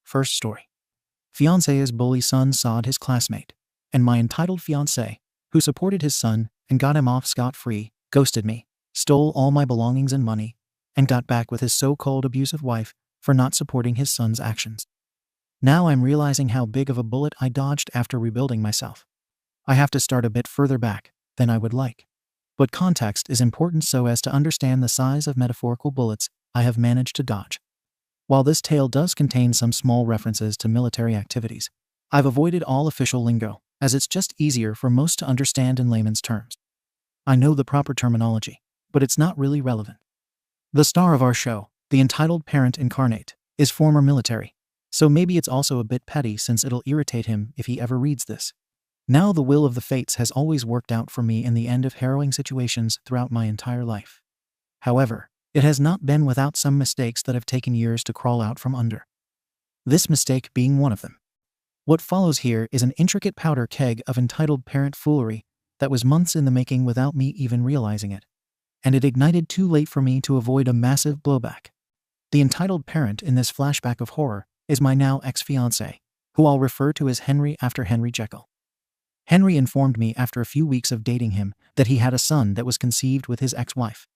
First story. Fiancé's bully son sawed his classmate, and my entitled fiancé, who supported his son and got him off scot-free, ghosted me, stole all my belongings and money, and got back with his so-called abusive wife for not supporting his son's actions. Now I'm realizing how big of a bullet I dodged after rebuilding myself. I have to start a bit further back than I would like. But context is important so as to understand the size of metaphorical bullets I have managed to dodge. While this tale does contain some small references to military activities, I've avoided all official lingo, as it's just easier for most to understand in layman's terms. I know the proper terminology, but it's not really relevant. The star of our show, the entitled parent incarnate, is former military, so maybe it's also a bit petty since it'll irritate him if he ever reads this. Now the will of the fates has always worked out for me in the end of harrowing situations throughout my entire life. However, it has not been without some mistakes that have taken years to crawl out from under. This mistake being one of them. What follows here is an intricate powder keg of entitled parent foolery that was months in the making without me even realizing it. And it ignited too late for me to avoid a massive blowback. The entitled parent in this flashback of horror is my now ex-fiancé, who I'll refer to as Henry after Henry Jekyll. Henry informed me after a few weeks of dating him that he had a son that was conceived with his ex-wife.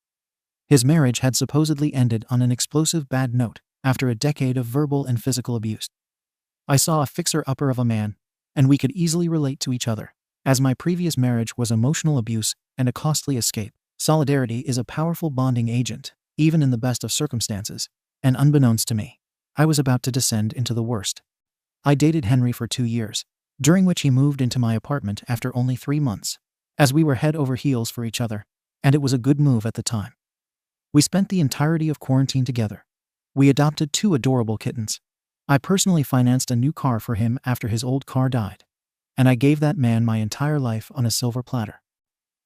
His marriage had supposedly ended on an explosive bad note after a decade of verbal and physical abuse. I saw a fixer-upper of a man, and we could easily relate to each other, as my previous marriage was emotional abuse and a costly escape. Solidarity is a powerful bonding agent, even in the best of circumstances, and unbeknownst to me, I was about to descend into the worst. I dated Henry for 2 years, during which he moved into my apartment after only 3 months, as we were head over heels for each other, and it was a good move at the time. We spent the entirety of quarantine together. We adopted 2 adorable kittens. I personally financed a new car for him after his old car died, and I gave that man my entire life on a silver platter.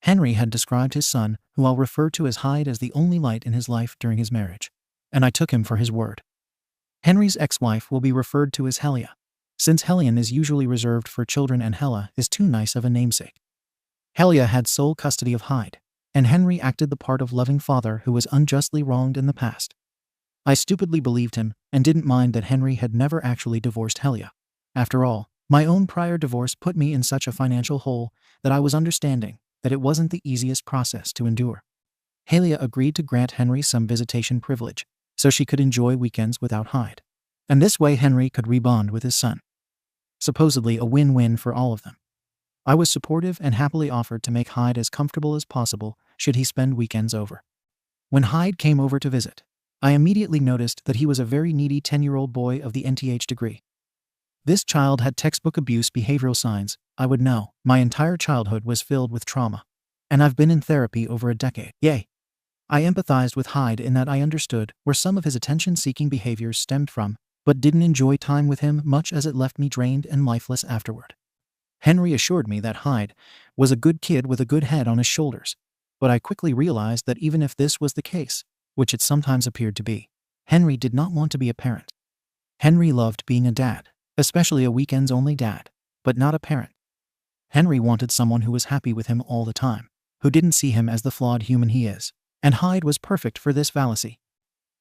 Henry had described his son, who I'll refer to as Hyde, as the only light in his life during his marriage, and I took him for his word. Henry's ex-wife will be referred to as Helia, since Helion is usually reserved for children and Hela is too nice of a namesake. Helia had sole custody of Hyde, and Henry acted the part of loving father who was unjustly wronged in the past. I stupidly believed him and didn't mind that Henry had never actually divorced Helia. After all, my own prior divorce put me in such a financial hole that I was understanding that it wasn't the easiest process to endure. Helia agreed to grant Henry some visitation privilege so she could enjoy weekends without Hyde, and this way Henry could rebond with his son. Supposedly a win-win for all of them. I was supportive and happily offered to make Hyde as comfortable as possible should he spend weekends over. When Hyde came over to visit, I immediately noticed that he was a very needy 10-year-old boy of the NTH degree. This child had textbook abuse behavioral signs. I would know. My entire childhood was filled with trauma, and I've been in therapy over a decade. Yay! I empathized with Hyde in that I understood where some of his attention-seeking behaviors stemmed from, but didn't enjoy time with him much as it left me drained and lifeless afterward. Henry assured me that Hyde was a good kid with a good head on his shoulders, but I quickly realized that even if this was the case, which it sometimes appeared to be, Henry did not want to be a parent. Henry loved being a dad, especially a weekends-only dad, but not a parent. Henry wanted someone who was happy with him all the time, who didn't see him as the flawed human he is, and Hyde was perfect for this fallacy.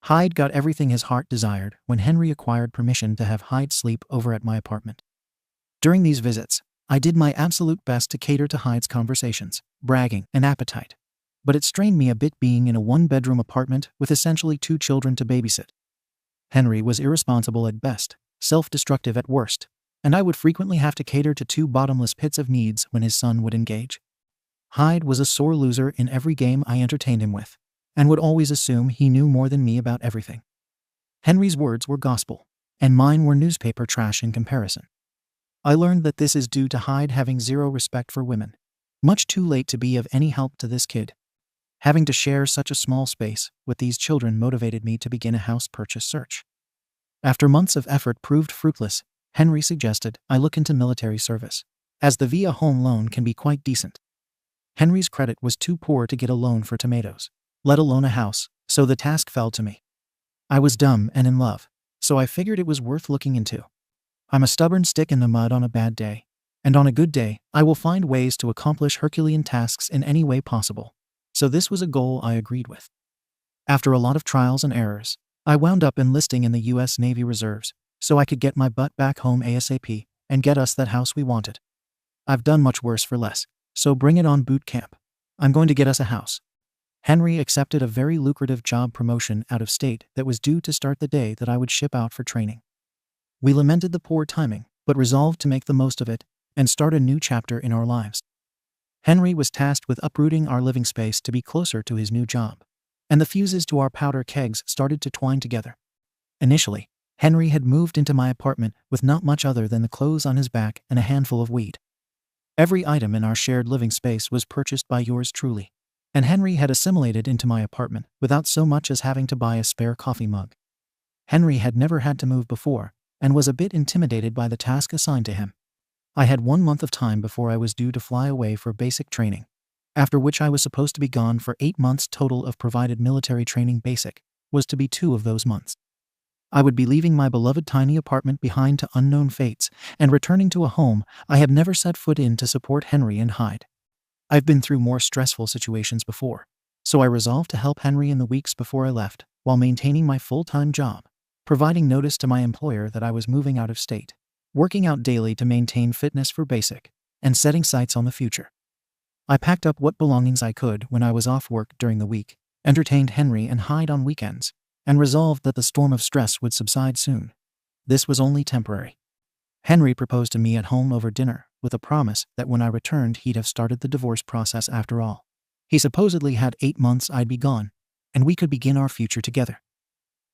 Hyde got everything his heart desired when Henry acquired permission to have Hyde sleep over at my apartment. During these visits, I did my absolute best to cater to Hyde's conversations, bragging, and appetite, but it strained me a bit being in a 1-bedroom apartment with essentially 2 children to babysit. Henry was irresponsible at best, self-destructive at worst, and I would frequently have to cater to 2 bottomless pits of needs when his son would engage. Hyde was a sore loser in every game I entertained him with, and would always assume he knew more than me about everything. Henry's words were gospel, and mine were newspaper trash in comparison. I learned that this is due to Hyde having zero respect for women. Much too late to be of any help to this kid. Having to share such a small space with these children motivated me to begin a house purchase search. After months of effort proved fruitless, Henry suggested I look into military service, as the VA home loan can be quite decent. Henry's credit was too poor to get a loan for tomatoes, let alone a house, so the task fell to me. I was dumb and in love, so I figured it was worth looking into. I'm a stubborn stick in the mud on a bad day, and on a good day, I will find ways to accomplish Herculean tasks in any way possible. So this was a goal I agreed with. After a lot of trials and errors, I wound up enlisting in the U.S. Navy Reserves, so I could get my butt back home ASAP and get us that house we wanted. I've done much worse for less, so bring it on boot camp. I'm going to get us a house. Henry accepted a very lucrative job promotion out of state that was due to start the day that I would ship out for training. We lamented the poor timing, but resolved to make the most of it and start a new chapter in our lives. Henry was tasked with uprooting our living space to be closer to his new job, and the fuses to our powder kegs started to twine together. Initially, Henry had moved into my apartment with not much other than the clothes on his back and a handful of weed. Every item in our shared living space was purchased by yours truly, and Henry had assimilated into my apartment without so much as having to buy a spare coffee mug. Henry had never had to move before, and was a bit intimidated by the task assigned to him. I had 1 month of time before I was due to fly away for basic training, after which I was supposed to be gone for 8 months total of provided military training. Basic was to be 2 of those months. I would be leaving my beloved tiny apartment behind to unknown fates and returning to a home I had never set foot in to support Henry and Hyde. I've been through more stressful situations before, so I resolved to help Henry in the weeks before I left while maintaining my full-time job, providing notice to my employer that I was moving out of state, working out daily to maintain fitness for basic, and setting sights on the future. I packed up what belongings I could when I was off work during the week, entertained Henry and Hyde on weekends, and resolved that the storm of stress would subside soon. This was only temporary. Henry proposed to me at home over dinner with a promise that when I returned he'd have started the divorce process after all. He supposedly had 8 months I'd be gone, and we could begin our future together.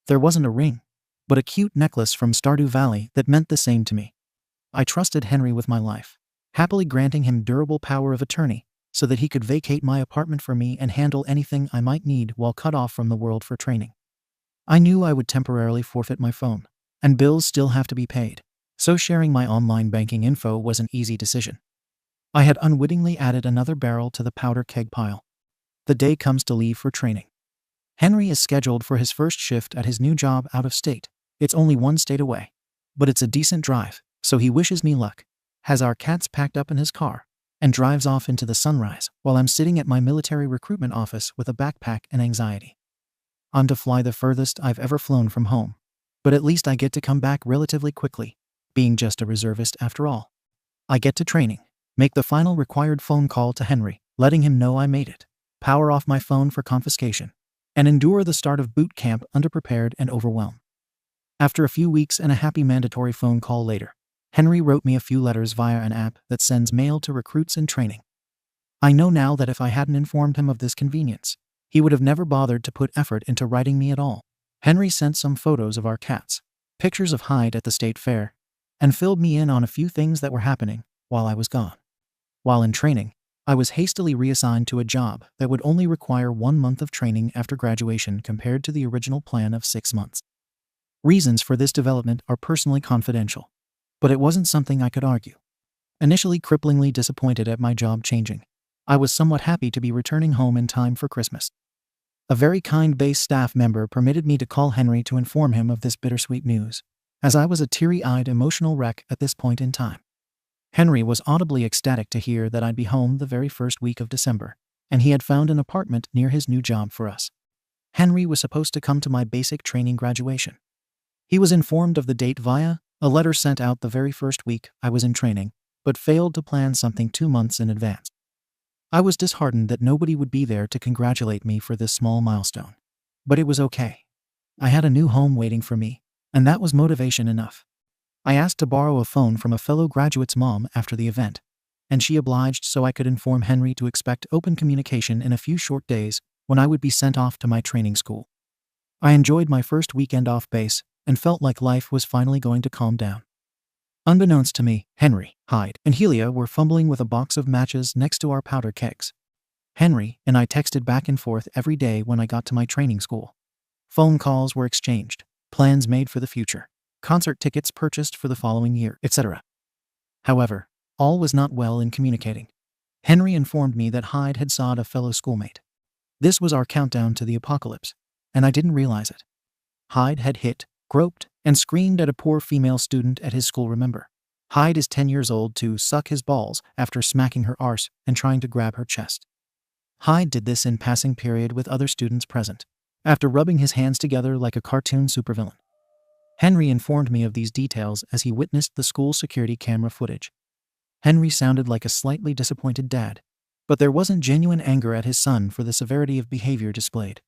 There wasn't a ring, but a cute necklace from Stardew Valley that meant the same to me. I trusted Henry with my life, happily granting him durable power of attorney so that he could vacate my apartment for me and handle anything I might need while cut off from the world for training. I knew I would temporarily forfeit my phone, and bills still have to be paid, so sharing my online banking info was an easy decision. I had unwittingly added another barrel to the powder keg pile. The day comes to leave for training. Henry is scheduled for his first shift at his new job out of state. It's only 1 state away, but it's a decent drive, so he wishes me luck, has our cats packed up in his car, and drives off into the sunrise while I'm sitting at my military recruitment office with a backpack and anxiety. I'm to fly the furthest I've ever flown from home, but at least I get to come back relatively quickly, being just a reservist after all. I get to training, make the final required phone call to Henry, letting him know I made it, power off my phone for confiscation, and endure the start of boot camp underprepared and overwhelmed. After a few weeks and a happy mandatory phone call later, Henry wrote me a few letters via an app that sends mail to recruits in training. I know now that if I hadn't informed him of this convenience, he would have never bothered to put effort into writing me at all. Henry sent some photos of our cats, pictures of Hyde at the state fair, and filled me in on a few things that were happening while I was gone. While in training, I was hastily reassigned to a job that would only require 1 month of training after graduation compared to the original plan of 6 months. Reasons for this development are personally confidential, but it wasn't something I could argue. Initially cripplingly disappointed at my job changing, I was somewhat happy to be returning home in time for Christmas. A very kind base staff member permitted me to call Henry to inform him of this bittersweet news, as I was a teary-eyed emotional wreck at this point in time. Henry was audibly ecstatic to hear that I'd be home the very first week of December, and he had found an apartment near his new job for us. Henry was supposed to come to my basic training graduation. He was informed of the date via a letter sent out the very first week I was in training, but failed to plan something 2 months in advance. I was disheartened that nobody would be there to congratulate me for this small milestone. But it was okay. I had a new home waiting for me, and that was motivation enough. I asked to borrow a phone from a fellow graduate's mom after the event, and she obliged so I could inform Henry to expect open communication in a few short days when I would be sent off to my training school. I enjoyed my first weekend off base and felt like life was finally going to calm down. Unbeknownst to me, Henry, Hyde, and Helia were fumbling with a box of matches next to our powder kegs. Henry and I texted back and forth every day when I got to my training school. Phone calls were exchanged, plans made for the future, concert tickets purchased for the following year, etc. However, all was not well in communicating. Henry informed me that Hyde had sawed a fellow schoolmate. This was our countdown to the apocalypse, and I didn't realize it. Hyde had hit, groped, and screamed at a poor female student at his school. Remember, Hyde is 10 years old to suck his balls after smacking her arse and trying to grab her chest. Hyde did this in passing period with other students present, after rubbing his hands together like a cartoon supervillain. Henry informed me of these details as he witnessed the school security camera footage. Henry sounded like a slightly disappointed dad, but there wasn't genuine anger at his son for the severity of behavior displayed.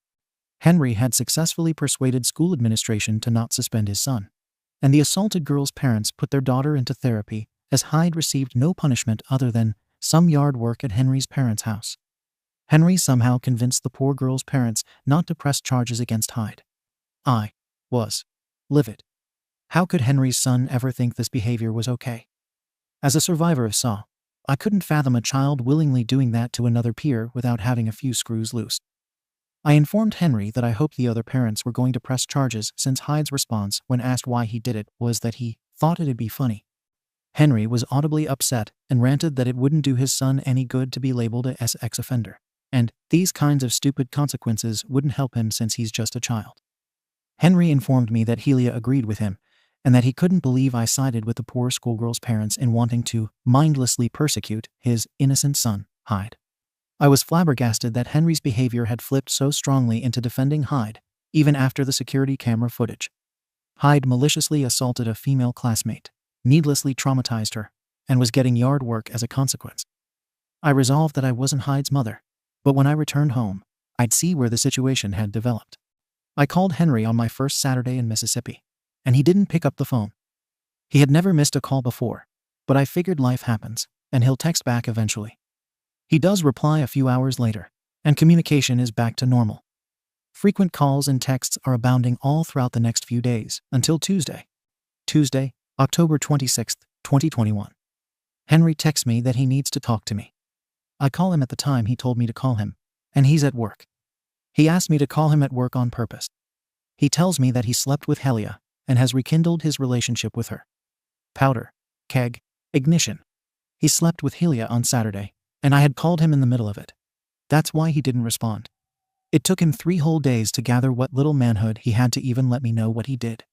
Henry had successfully persuaded school administration to not suspend his son, and the assaulted girl's parents put their daughter into therapy as Hyde received no punishment other than some yard work at Henry's parents' house. Henry somehow convinced the poor girl's parents not to press charges against Hyde. I was livid. How could Henry's son ever think this behavior was okay? As a survivor of SAW, I couldn't fathom a child willingly doing that to another peer without having a few screws loose. I informed Henry that I hoped the other parents were going to press charges since Hyde's response when asked why he did it was that he thought it'd be funny. Henry was audibly upset and ranted that it wouldn't do his son any good to be labeled a sex offender, and these kinds of stupid consequences wouldn't help him since he's just a child. Henry informed me that Helia agreed with him, and that he couldn't believe I sided with the poor schoolgirl's parents in wanting to mindlessly persecute his innocent son, Hyde. I was flabbergasted that Henry's behavior had flipped so strongly into defending Hyde, even after the security camera footage. Hyde maliciously assaulted a female classmate, needlessly traumatized her, and was getting yard work as a consequence. I resolved that I wasn't Hyde's mother, but when I returned home, I'd see where the situation had developed. I called Henry on my first Saturday in Mississippi, and he didn't pick up the phone. He had never missed a call before, but I figured life happens, and he'll text back eventually. He does reply a few hours later, and communication is back to normal. Frequent calls and texts are abounding all throughout the next few days, until Tuesday, October 26, 2021. Henry texts me that he needs to talk to me. I call him at the time he told me to call him, and he's at work. He asked me to call him at work on purpose. He tells me that he slept with Helia and has rekindled his relationship with her. Powder, keg, ignition. He slept with Helia on Saturday, and I had called him in the middle of it. That's why he didn't respond. It took him 3 whole days to gather what little manhood he had to even let me know what he did.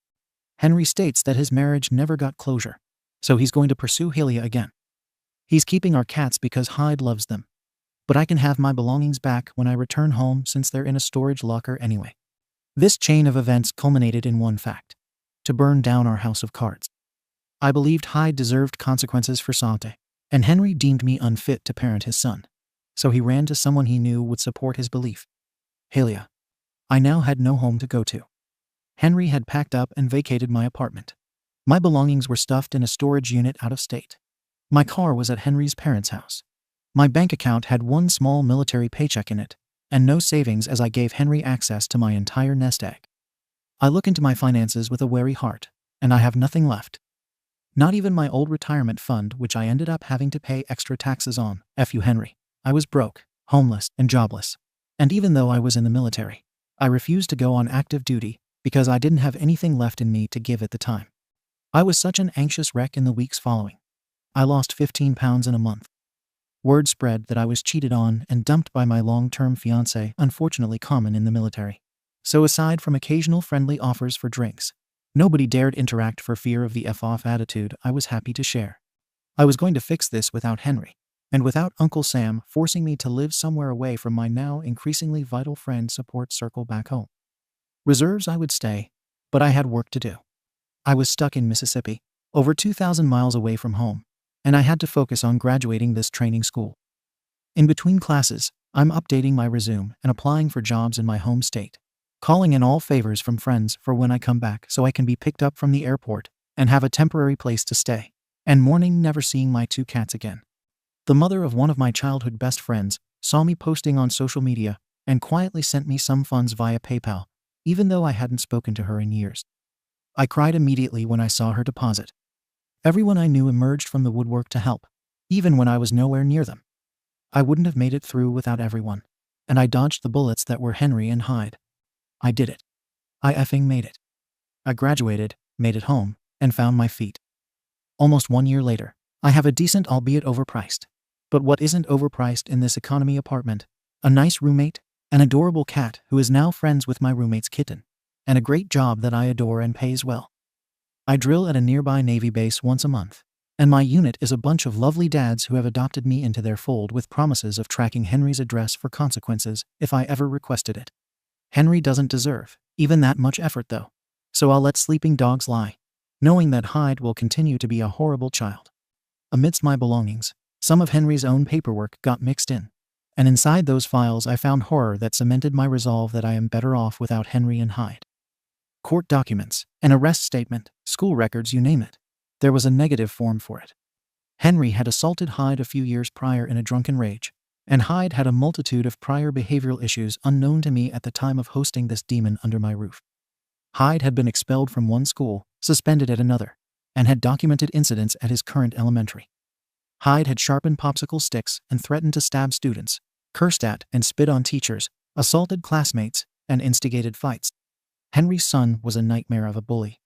Henry states that his marriage never got closure, so he's going to pursue Helia again. He's keeping our cats because Hyde loves them, but I can have my belongings back when I return home since they're in a storage locker anyway. This chain of events culminated in one fact: to burn down our house of cards. I believed Hyde deserved consequences for Sante, and Henry deemed me unfit to parent his son, so he ran to someone he knew would support his belief: Helia. I now had no home to go to. Henry had packed up and vacated my apartment. My belongings were stuffed in a storage unit out of state. My car was at Henry's parents' house. My bank account had one small military paycheck in it, and no savings as I gave Henry access to my entire nest egg. I look into my finances with a wary heart, and I have nothing left. Not even my old retirement fund, which I ended up having to pay extra taxes on. F you, Henry. I was broke, homeless, and jobless. And even though I was in the military, I refused to go on active duty because I didn't have anything left in me to give at the time. I was such an anxious wreck in the weeks following. I lost 15 pounds in a month. Word spread that I was cheated on and dumped by my long-term fiancé, unfortunately common in the military. So aside from occasional friendly offers for drinks, nobody dared interact for fear of the F-off attitude I was happy to share. I was going to fix this without Henry, and without Uncle Sam forcing me to live somewhere away from my now increasingly vital friend support circle back home. Reserves I would stay, but I had work to do. I was stuck in Mississippi, over 2,000 miles away from home, and I had to focus on graduating this training school. In between classes, I'm updating my resume and applying for jobs in my home state, calling in all favors from friends for when I come back so I can be picked up from the airport and have a temporary place to stay, and mourning never seeing my 2 cats again. The mother of one of my childhood best friends saw me posting on social media and quietly sent me some funds via PayPal, even though I hadn't spoken to her in years. I cried immediately when I saw her deposit. Everyone I knew emerged from the woodwork to help, even when I was nowhere near them. I wouldn't have made it through without everyone, and I dodged the bullets that were Henry and Hyde. I did it. I effing made it. I graduated, made it home, and found my feet. Almost 1 year later, I have a decent, albeit overpriced. But what isn't overpriced in this economy apartment? A nice roommate, an adorable cat who is now friends with my roommate's kitten, and a great job that I adore and pays well. I drill at a nearby Navy base once a month, and my unit is a bunch of lovely dads who have adopted me into their fold with promises of tracking Henry's address for consequences if I ever requested it. Henry doesn't deserve even that much effort though. So I'll let sleeping dogs lie, knowing that Hyde will continue to be a horrible child. Amidst my belongings, some of Henry's own paperwork got mixed in. And inside those files I found horror that cemented my resolve that I am better off without Henry and Hyde. Court documents, an arrest statement, school records, you name it. There was a negative form for it. Henry had assaulted Hyde a few years prior in a drunken rage, and Hyde had a multitude of prior behavioral issues unknown to me at the time of hosting this demon under my roof. Hyde had been expelled from one school, suspended at another, and had documented incidents at his current elementary. Hyde had sharpened popsicle sticks and threatened to stab students, cursed at and spit on teachers, assaulted classmates, and instigated fights. Henry's son was a nightmare of a bully.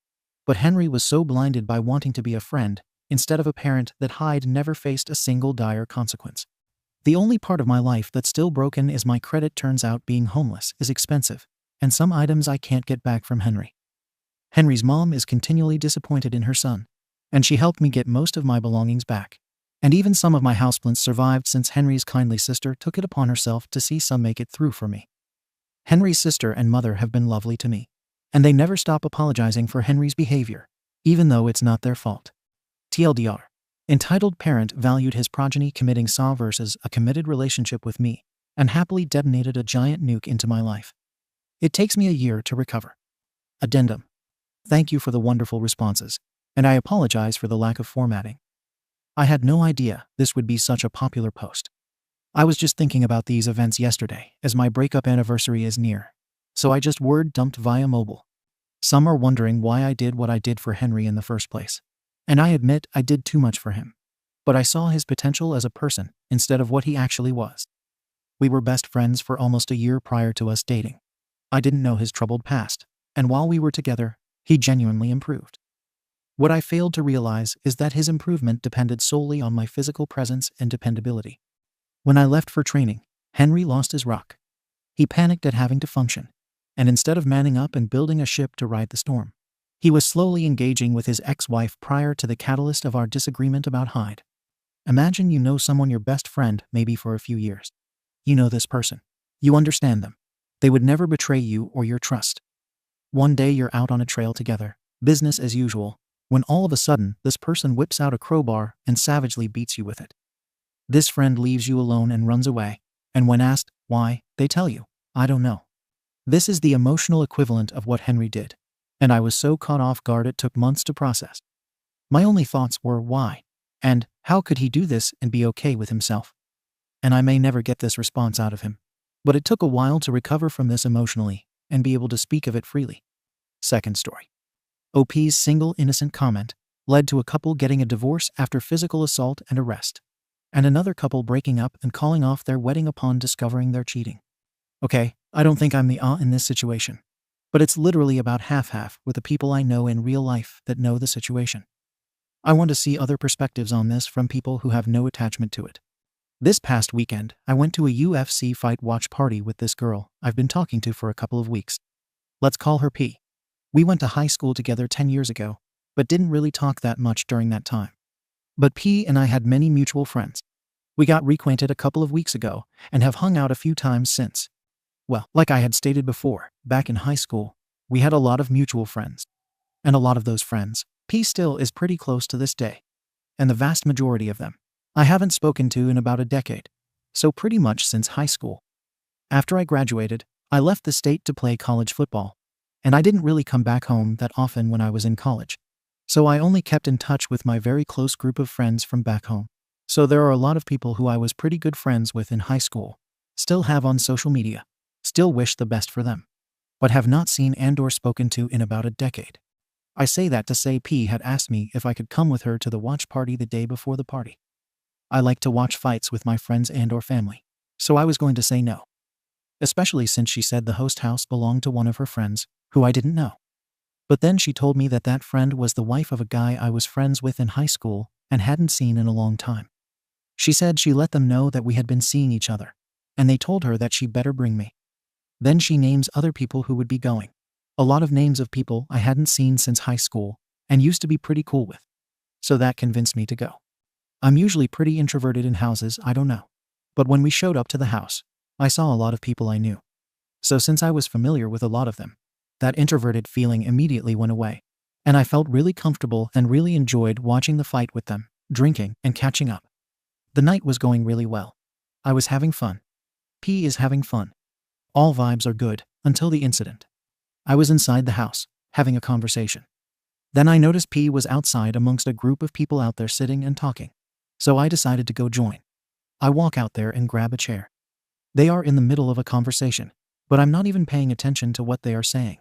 But Henry was so blinded by wanting to be a friend, instead of a parent, that Hyde never faced a single dire consequence. The only part of my life that's still broken is my credit. Turns out being homeless is expensive, and some items I can't get back from Henry. Henry's mom is continually disappointed in her son, and she helped me get most of my belongings back. And even some of my houseplants survived since Henry's kindly sister took it upon herself to see some make it through for me. Henry's sister and mother have been lovely to me, and they never stop apologizing for Henry's behavior, even though it's not their fault. TLDR. Entitled parent valued his progeny committing SAW versus a committed relationship with me, and happily detonated a giant nuke into my life. It takes me a year to recover. Addendum. Thank you for the wonderful responses, and I apologize for the lack of formatting. I had no idea this would be such a popular post. I was just thinking about these events yesterday, as my breakup anniversary is near, so I just word dumped via mobile. Some are wondering why I did what I did for Henry in the first place. And I admit I did too much for him. But I saw his potential as a person instead of what he actually was. We were best friends for almost a year prior to us dating. I didn't know his troubled past, and while we were together, he genuinely improved. What I failed to realize is that his improvement depended solely on my physical presence and dependability. When I left for training, Henry lost his rock. He panicked at having to function, and instead of manning up and building a ship to ride the storm, he was slowly engaging with his ex-wife prior to the catalyst of our disagreement about Hyde. Imagine you know someone, your best friend, maybe for a few years. You know this person. You understand them. They would never betray you or your trust. One day you're out on a trail together, business as usual, when all of a sudden this person whips out a crowbar and savagely beats you with it. This friend leaves you alone and runs away, and when asked why, they tell you, I don't know. This is the emotional equivalent of what Henry did, and I was so caught off guard it took months to process. My only thoughts were why, and how could he do this and be okay with himself? And I may never get this response out of him, but it took a while to recover from this emotionally and be able to speak of it freely. Second story. OP's single innocent comment led to a couple getting a divorce after physical assault and arrest, and another couple breaking up and calling off their wedding upon discovering they're cheating. Okay, I don't think I'm the in this situation, but it's literally about half-half with the people I know in real life that know the situation. I want to see other perspectives on this from people who have no attachment to it. This past weekend, I went to a UFC fight watch party with this girl I've been talking to for a couple of weeks. Let's call her P. We went to high school together 10 years ago, but didn't really talk that much during that time. But P and I had many mutual friends. We got reacquainted a couple of weeks ago and have hung out a few times since. Well, like I had stated before, back in high school, we had a lot of mutual friends. And a lot of those friends, P still is pretty close to this day. And the vast majority of them, I haven't spoken to in about a decade. So pretty much since high school. After I graduated, I left the state to play college football. And I didn't really come back home that often when I was in college. So I only kept in touch with my very close group of friends from back home. So there are a lot of people who I was pretty good friends with in high school, still have on social media, still wish the best for them, but have not seen and/or spoken to in about a decade. I say that to say P had asked me if I could come with her to the watch party the day before the party. I like to watch fights with my friends and/or family, so I was going to say no. Especially since she said the host house belonged to one of her friends, who I didn't know. But then she told me that that friend was the wife of a guy I was friends with in high school and hadn't seen in a long time. She said she let them know that we had been seeing each other, and they told her that she better bring me. Then she names other people who would be going. A lot of names of people I hadn't seen since high school and used to be pretty cool with. So that convinced me to go. I'm usually pretty introverted in houses, I don't know. But when we showed up to the house, I saw a lot of people I knew. So since I was familiar with a lot of them, that introverted feeling immediately went away, and I felt really comfortable and really enjoyed watching the fight with them, drinking, and catching up. The night was going really well. I was having fun. P is having fun. All vibes are good, until the incident. I was inside the house, having a conversation. Then I noticed P was outside amongst a group of people out there sitting and talking. So I decided to go join. I walk out there and grab a chair. They are in the middle of a conversation, but I'm not even paying attention to what they are saying.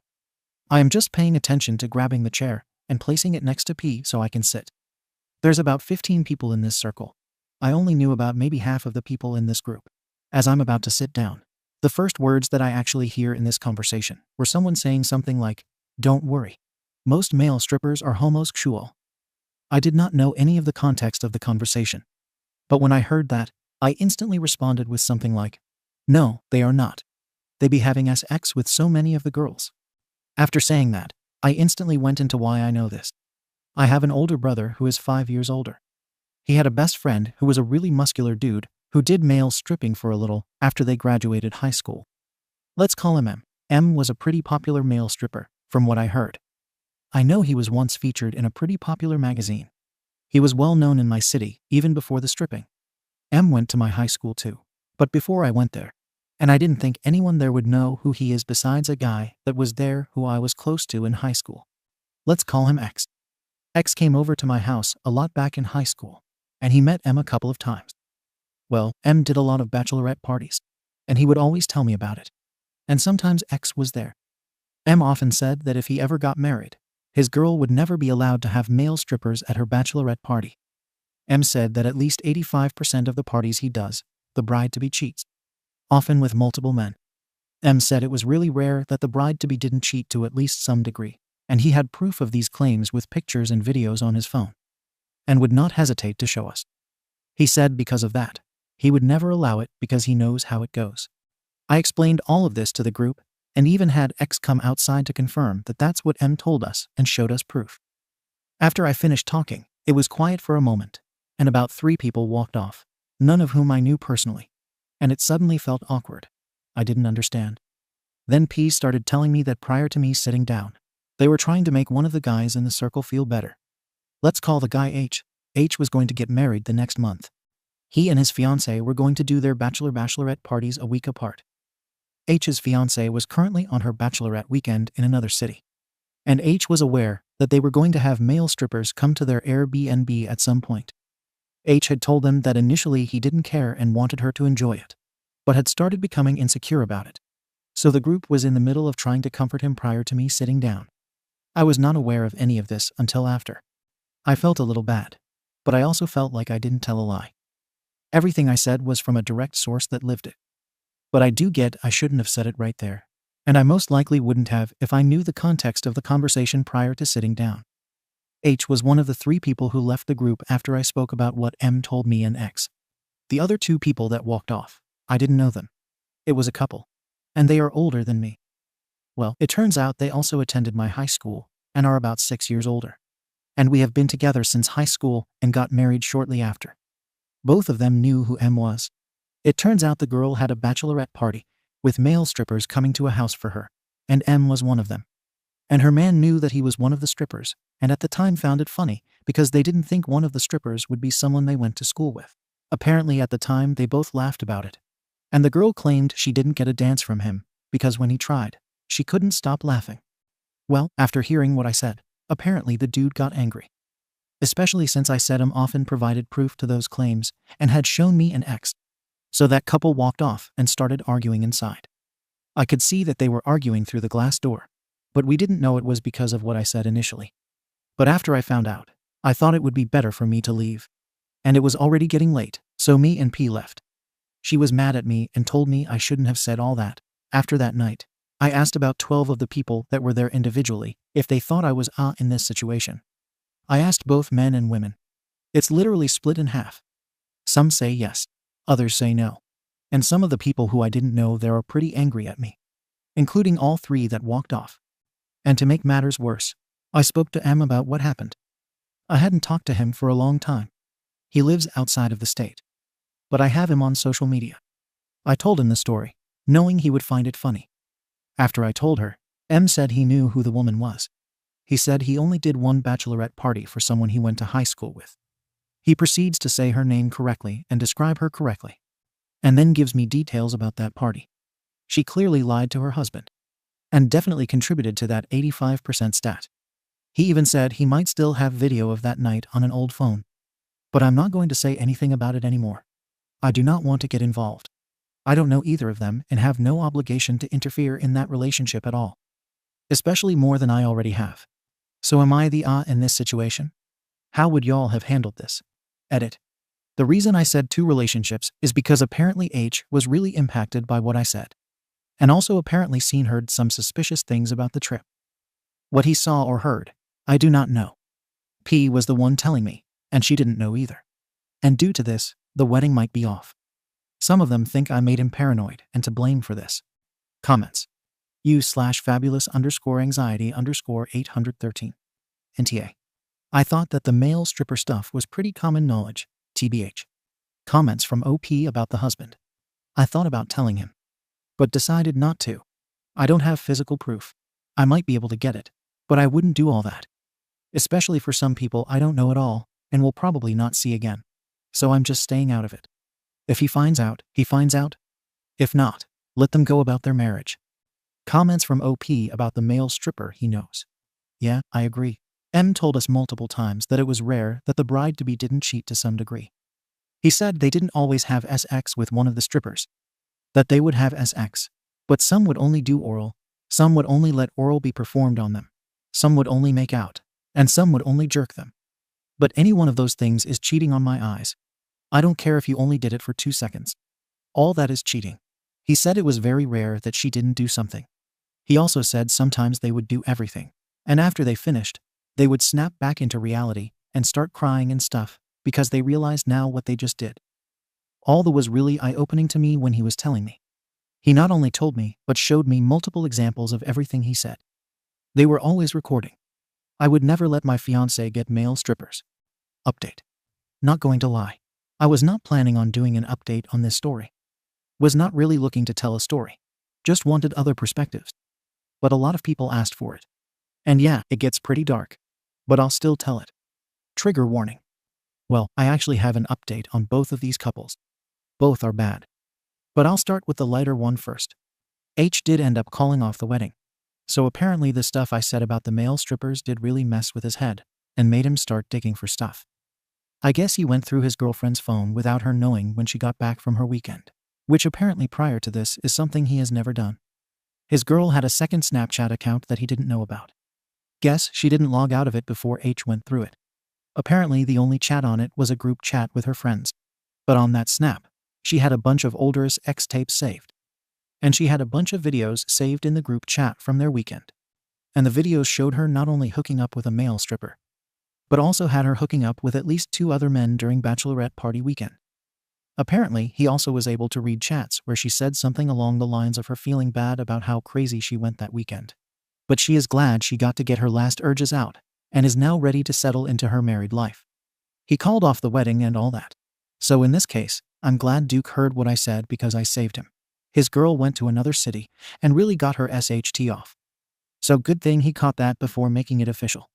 I am just paying attention to grabbing the chair and placing it next to P so I can sit. There's about 15 people in this circle. I only knew about maybe half of the people in this group. As I'm about to sit down, the first words that I actually hear in this conversation were someone saying something like, "Don't worry. Most male strippers are homosexual." I did not know any of the context of the conversation. But when I heard that, I instantly responded with something like, "No, they are not. They be having sex with so many of the girls." After saying that, I instantly went into why I know this. I have an older brother who is 5 years older. He had a best friend who was a really muscular dude who did male stripping for a little after they graduated high school. Let's call him M. M was a pretty popular male stripper, from what I heard. I know he was once featured in a pretty popular magazine. He was well known in my city, even before the stripping. M went to my high school too, but before I went there. And I didn't think anyone there would know who he is besides a guy that was there who I was close to in high school. Let's call him X. X came over to my house a lot back in high school, and he met M a couple of times. Well, M did a lot of bachelorette parties, and he would always tell me about it. And sometimes X was there. M often said that if he ever got married, his girl would never be allowed to have male strippers at her bachelorette party. M said that at least 85% of the parties he does, the bride-to-be cheats, often with multiple men. M said it was really rare that the bride-to-be didn't cheat to at least some degree, and he had proof of these claims with pictures and videos on his phone, and would not hesitate to show us. He said because of that, he would never allow it because he knows how it goes. I explained all of this to the group, and even had X come outside to confirm that that's what M told us and showed us proof. After I finished talking, it was quiet for a moment, and about 3 people walked off, none of whom I knew personally, and it suddenly felt awkward. I didn't understand. Then P started telling me that prior to me sitting down, they were trying to make one of the guys in the circle feel better. Let's call the guy H. H was going to get married the next month. He and his fiancée were going to do their bachelorette parties a week apart. H's fiancée was currently on her bachelorette weekend in another city, and H was aware that they were going to have male strippers come to their Airbnb at some point. H had told them that initially he didn't care and wanted her to enjoy it, but had started becoming insecure about it. So the group was in the middle of trying to comfort him prior to me sitting down. I was not aware of any of this until after. I felt a little bad, but I also felt like I didn't tell a lie. Everything I said was from a direct source that lived it. But I do get I shouldn't have said it right there, and I most likely wouldn't have if I knew the context of the conversation prior to sitting down. H was one of the 3 people who left the group after I spoke about what M told me and X. The other 2 people that walked off, I didn't know them. It was a couple, and they are older than me. Well, it turns out they also attended my high school and are about 6 years older. And we have been together since high school and got married shortly after. Both of them knew who M was. It turns out the girl had a bachelorette party with male strippers coming to a house for her, and M was one of them. And her man knew that he was one of the strippers, and at the time found it funny because they didn't think one of the strippers would be someone they went to school with. Apparently at the time they both laughed about it. And the girl claimed she didn't get a dance from him because when he tried, she couldn't stop laughing. Well, after hearing what I said, apparently the dude got angry. Especially since I said M often provided proof to those claims and had shown me an X. So that couple walked off and started arguing inside. I could see that they were arguing through the glass door, but we didn't know it was because of what I said initially. But after I found out, I thought it would be better for me to leave. And it was already getting late, so me and P left. She was mad at me and told me I shouldn't have said all that. After that night, I asked about 12 of the people that were there individually if they thought I was in this situation. I asked both men and women. It's literally split in half. Some say yes, others say no. And some of the people who I didn't know there are pretty angry at me, including all 3 that walked off. And to make matters worse, I spoke to M about what happened. I hadn't talked to him for a long time. He lives outside of the state, but I have him on social media. I told him the story, knowing he would find it funny. After I told her, M said he knew who the woman was. He said he only did one bachelorette party for someone he went to high school with. He proceeds to say her name correctly and describe her correctly, and then gives me details about that party. She clearly lied to her husband, and definitely contributed to that 85% stat. He even said he might still have video of that night on an old phone. But I'm not going to say anything about it anymore. I do not want to get involved. I don't know either of them and have no obligation to interfere in that relationship at all. Especially more than I already have. So am I the in this situation? How would y'all have handled this? Edit. The reason I said 2 relationships is because apparently H was really impacted by what I said. And also apparently heard some suspicious things about the trip. What he saw or heard, I do not know. P was the one telling me, and she didn't know either. And due to this, the wedding might be off. Some of them think I made him paranoid and to blame for this. Comments. U/fabulous_anxiety_813. NTA. I thought that the male stripper stuff was pretty common knowledge, TBH. Comments from OP about the husband. I thought about telling him, but decided not to. I don't have physical proof. I might be able to get it, but I wouldn't do all that. Especially for some people I don't know at all and will probably not see again. So I'm just staying out of it. If he finds out, he finds out. If not, let them go about their marriage. Comments from OP about the male stripper he knows. Yeah, I agree. M told us multiple times that it was rare that the bride-to-be didn't cheat to some degree. He said they didn't always have SX with one of the strippers. That they would have SX, but some would only do oral, some would only let oral be performed on them, some would only make out, and some would only jerk them. But any one of those things is cheating on my eyes. I don't care if you only did it for 2 seconds. All that is cheating. He said it was very rare that she didn't do something. He also said sometimes they would do everything, and after they finished, they would snap back into reality and start crying and stuff because they realized now what they just did. All that was really eye-opening to me when he was telling me. He not only told me, but showed me multiple examples of everything he said. They were always recording. I would never let my fiancé get male strippers. Update. Not going to lie. I was not planning on doing an update on this story. Was not really looking to tell a story. Just wanted other perspectives. But a lot of people asked for it. And yeah, it gets pretty dark. But I'll still tell it. Trigger warning. Well, I actually have an update on both of these couples. Both are bad. But I'll start with the lighter one first. H did end up calling off the wedding. So apparently the stuff I said about the male strippers did really mess with his head and made him start digging for stuff. I guess he went through his girlfriend's phone without her knowing when she got back from her weekend, which apparently prior to this is something he has never done. His girl had a second Snapchat account that he didn't know about. Guess she didn't log out of it before H went through it. Apparently the only chat on it was a group chat with her friends. But on that snap, she had a bunch of older X tapes saved. And she had a bunch of videos saved in the group chat from their weekend. And the videos showed her not only hooking up with a male stripper, but also had her hooking up with at least 2 other men during bachelorette party weekend. Apparently, he also was able to read chats where she said something along the lines of her feeling bad about how crazy she went that weekend. But she is glad she got to get her last urges out, and is now ready to settle into her married life. He called off the wedding and all that. So in this case, I'm glad Duke heard what I said because I saved him. His girl went to another city and really got her SHT off. So good thing he caught that before making it official.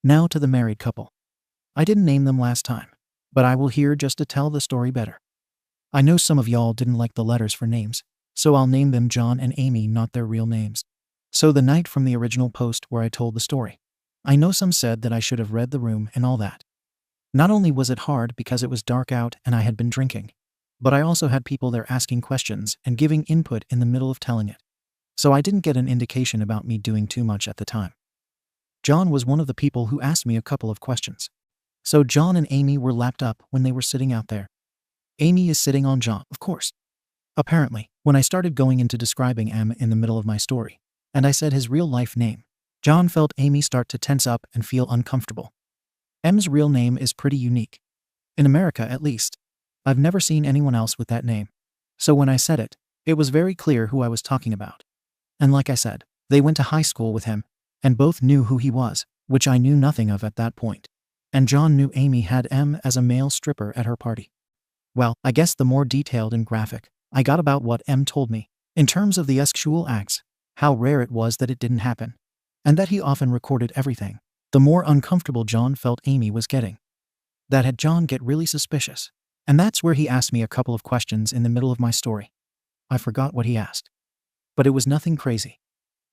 Now to the married couple. I didn't name them last time, but I will here just to tell the story better. I know some of y'all didn't like the letters for names, so I'll name them John and Amy, not their real names. So the night from the original post where I told the story, I know some said that I should have read the room and all that. Not only was it hard because it was dark out and I had been drinking, but I also had people there asking questions and giving input in the middle of telling it. So I didn't get an indication about me doing too much at the time. John was one of the people who asked me a couple of questions. So John and Amy were lapped up when they were sitting out there. Amy is sitting on John, of course. Apparently, when I started going into describing M in the middle of my story, and I said his real life name, John felt Amy start to tense up and feel uncomfortable. M's real name is pretty unique. In America, at least. I've never seen anyone else with that name. So when I said it, it was very clear who I was talking about. And like I said, they went to high school with him, and both knew who he was, which I knew nothing of at that point. And John knew Amy had M as a male stripper at her party. Well, I guess the more detailed and graphic I got about what M told me, in terms of the sexual acts, how rare it was that it didn't happen, and that he often recorded everything, the more uncomfortable John felt Amy was getting. That had John get really suspicious. And that's where he asked me a couple of questions in the middle of my story. I forgot what he asked. But it was nothing crazy.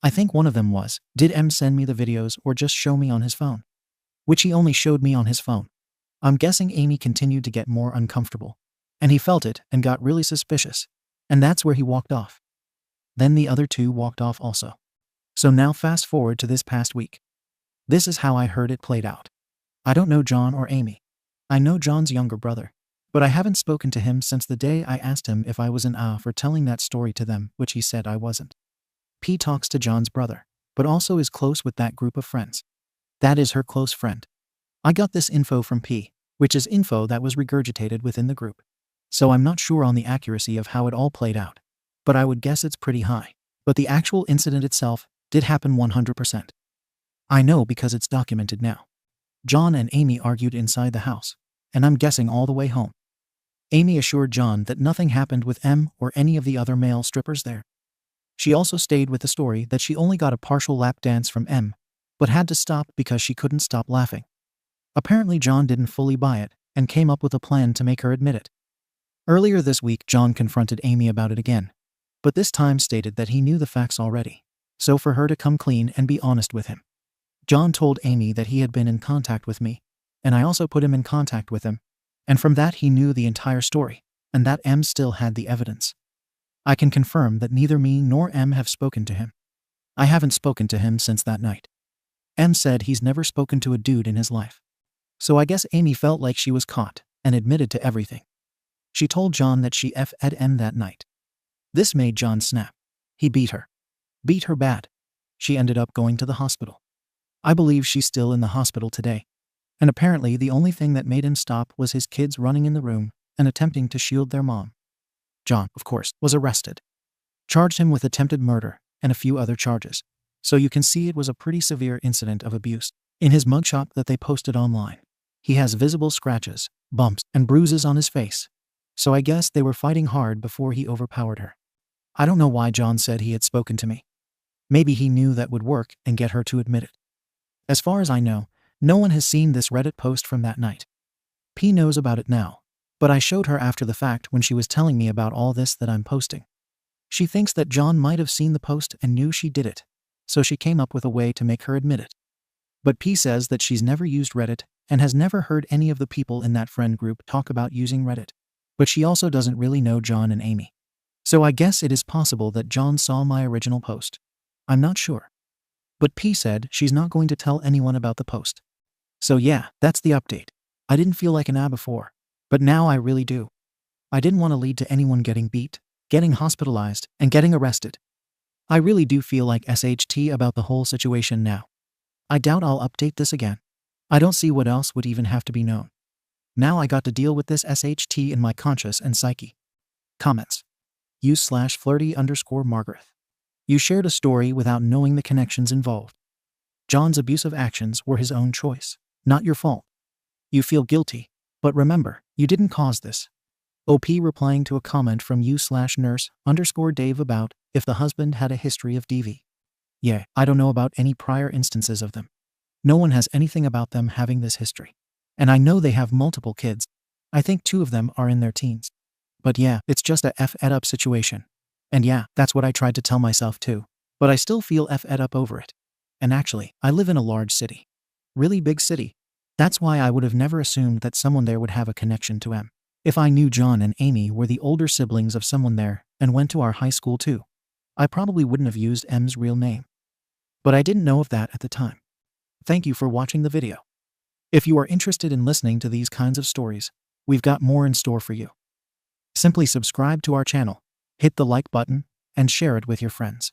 I think one of them was, did M send me the videos or just show me on his phone? Which he only showed me on his phone. I'm guessing Amy continued to get more uncomfortable. And he felt it and got really suspicious. And that's where he walked off. Then the other two walked off also. So now fast forward to this past week. This is how I heard it played out. I don't know John or Amy. I know John's younger brother. But I haven't spoken to him since the day I asked him if I was an for telling that story to them, which he said I wasn't. P talks to John's brother, but also is close with that group of friends. That is her close friend. I got this info from P, which is info that was regurgitated within the group. So I'm not sure on the accuracy of how it all played out, but I would guess it's pretty high. But the actual incident itself did happen 100%. I know because it's documented now. John and Amy argued inside the house, and I'm guessing all the way home. Amy assured John that nothing happened with M or any of the other male strippers there. She also stayed with the story that she only got a partial lap dance from M, but had to stop because she couldn't stop laughing. Apparently John didn't fully buy it and came up with a plan to make her admit it. Earlier this week John confronted Amy about it again, but this time stated that he knew the facts already, so for her to come clean and be honest with him. John told Amy that he had been in contact with me, and I also put him in contact with him. And from that he knew the entire story, and that M still had the evidence. I can confirm that neither me nor M have spoken to him. I haven't spoken to him since that night. M said he's never spoken to a dude in his life. So I guess Amy felt like she was caught, and admitted to everything. She told John that she f'd M that night. This made John snap. He beat her. Beat her bad. She ended up going to the hospital. I believe she's still in the hospital today. And apparently the only thing that made him stop was his kids running in the room and attempting to shield their mom. John, of course, was arrested. Charged him with attempted murder and a few other charges. So you can see it was a pretty severe incident of abuse. In his mugshot that they posted online, he has visible scratches, bumps, and bruises on his face. So I guess they were fighting hard before he overpowered her. I don't know why John said he had spoken to me. Maybe he knew that would work and get her to admit it. As far as I know, no one has seen this Reddit post from that night. P knows about it now, but I showed her after the fact when she was telling me about all this that I'm posting. She thinks that John might have seen the post and knew she did it, so she came up with a way to make her admit it. But P says that she's never used Reddit and has never heard any of the people in that friend group talk about using Reddit. But she also doesn't really know John and Amy. So I guess it is possible that John saw my original post. I'm not sure. But P said she's not going to tell anyone about the post. So yeah, that's the update. I didn't feel like an before, but now I really do. I didn't want to lead to anyone getting beat, getting hospitalized, and getting arrested. I really do feel like SHT about the whole situation now. I doubt I'll update this again. I don't see what else would even have to be known. Now I got to deal with this SHT in my conscious and psyche. Comments. /flirty_Margaret. You shared a story without knowing the connections involved. John's abusive actions were his own choice, not your fault. You feel guilty, but remember, you didn't cause this. OP replying to a comment from you/nurse_Dave about if the husband had a history of DV. Yeah, I don't know about any prior instances of them. No one has anything about them having this history. And I know they have multiple kids. I think 2 of them are in their teens. But yeah, it's just a F-ed up situation. And yeah, that's what I tried to tell myself too. But I still feel F-ed up over it. And actually, I live in a large city. Really big city. That's why I would have never assumed that someone there would have a connection to M. If I knew John and Amy were the older siblings of someone there and went to our high school too, I probably wouldn't have used M's real name. But I didn't know of that at the time. Thank you for watching the video. If you are interested in listening to these kinds of stories, we've got more in store for you. Simply subscribe to our channel, hit the like button, and share it with your friends.